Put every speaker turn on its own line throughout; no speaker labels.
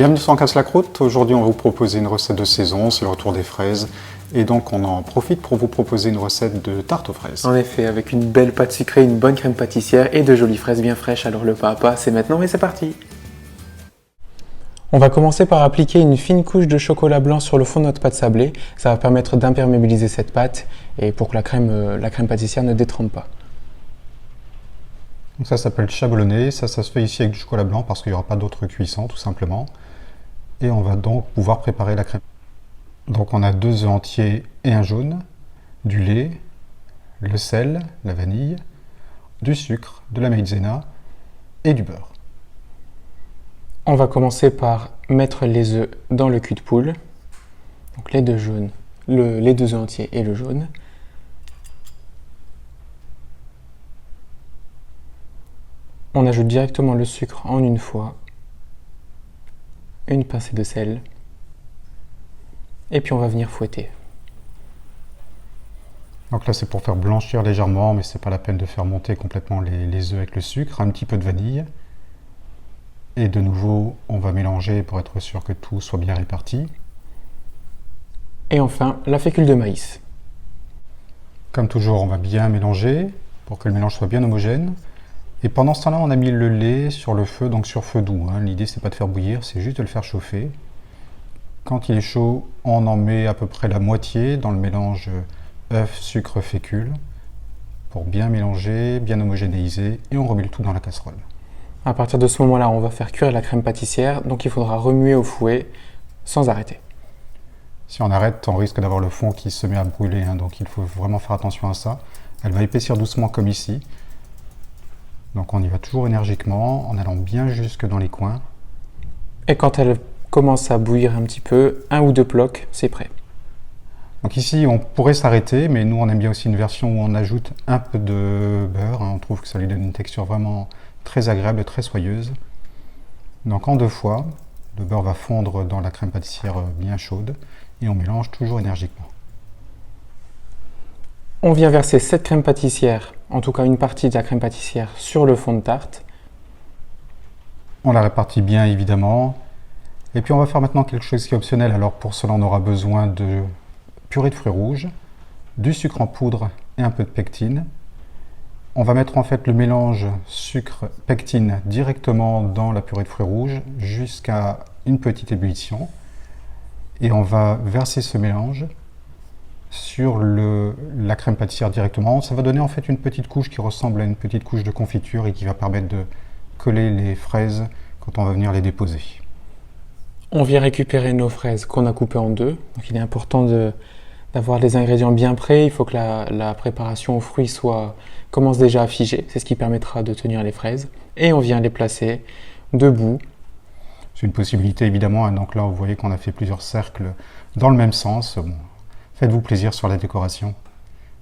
Bienvenue sur On casse la croûte. Aujourd'hui, on va vous proposer une recette de saison, c'est le retour des fraises. Et donc, on en profite pour vous proposer une recette de tarte aux fraises.
En effet, avec une belle pâte sucrée, une bonne crème pâtissière et de jolies fraises bien fraîches. Alors le pas à pas, c'est maintenant et c'est parti. On va commencer par appliquer une fine couche de chocolat blanc sur le fond de notre pâte sablée. Ça va permettre d'imperméabiliser cette pâte et pour que la crème pâtissière ne détrempe pas.
Donc ça s'appelle chablonné, ça se fait ici avec du chocolat blanc parce qu'il n'y aura pas d'autre cuisson tout simplement. Et on va donc pouvoir préparer la crème. Donc on a 2 œufs entiers et un jaune, du lait, le sel, la vanille, du sucre, de la maïzena et du beurre.
On va commencer par mettre les œufs dans le cul de poule. Donc les 2 œufs entiers et le jaune. On ajoute directement le sucre en une fois, une pincée de sel, et puis on va venir fouetter.
Donc là c'est pour faire blanchir légèrement, mais c'est pas la peine de faire monter complètement les œufs avec le sucre, un petit peu de vanille. Et de nouveau, on va mélanger pour être sûr que tout soit bien réparti.
Et enfin, la fécule de maïs.
Comme toujours, on va bien mélanger pour que le mélange soit bien homogène. Et pendant ce temps-là, on a mis le lait sur le feu, donc sur feu doux. L'idée, c'est pas de faire bouillir, c'est juste de le faire chauffer. Quand il est chaud, on en met à peu près la moitié dans le mélange œuf, sucre, fécule pour bien mélanger, bien homogénéiser, et on remet le tout dans la casserole.
À partir de ce moment-là, on va faire cuire la crème pâtissière, donc il faudra remuer au fouet sans arrêter.
Si on arrête, on risque d'avoir le fond qui se met à brûler, donc il faut vraiment faire attention à ça. Elle va épaissir doucement comme ici. Donc on y va toujours énergiquement, en allant bien jusque dans les coins.
Et quand elle commence à bouillir un petit peu, 1 ou 2 blocs, c'est prêt.
Donc ici, on pourrait s'arrêter, mais nous, on aime bien aussi une version où on ajoute un peu de beurre. On trouve que ça lui donne une texture vraiment très agréable et très soyeuse. Donc en 2 fois, le beurre va fondre dans la crème pâtissière bien chaude et on mélange toujours énergiquement.
On vient verser cette crème pâtissière, en tout cas une partie de la crème pâtissière, sur le fond de tarte.
On la répartit bien évidemment. Et puis on va faire maintenant quelque chose qui est optionnel. Alors pour cela, on aura besoin de purée de fruits rouges, du sucre en poudre et un peu de pectine. On va mettre en fait le mélange sucre-pectine directement dans la purée de fruits rouges jusqu'à une petite ébullition. Et on va verser ce mélange sur la crème pâtissière directement. Ça va donner en fait une petite couche qui ressemble à une petite couche de confiture et qui va permettre de coller les fraises quand on va venir les déposer.
On vient récupérer nos fraises qu'on a coupées en 2. Donc il est important d'avoir les ingrédients bien prêts. Il faut que la préparation aux fruits commence déjà à figer. C'est ce qui permettra de tenir les fraises. Et on vient les placer debout.
C'est une possibilité évidemment. Donc là, vous voyez qu'on a fait plusieurs cercles dans le même sens. Bon, faites-vous plaisir sur la décoration.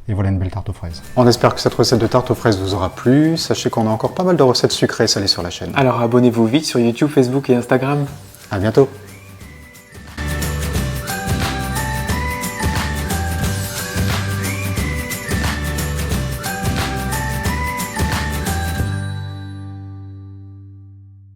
Et voilà une belle tarte aux fraises. On espère que cette recette de tarte aux fraises vous aura plu. Sachez qu'on a encore pas mal de recettes sucrées et salées sur la chaîne.
Alors abonnez-vous vite sur YouTube, Facebook et Instagram.
À bientôt.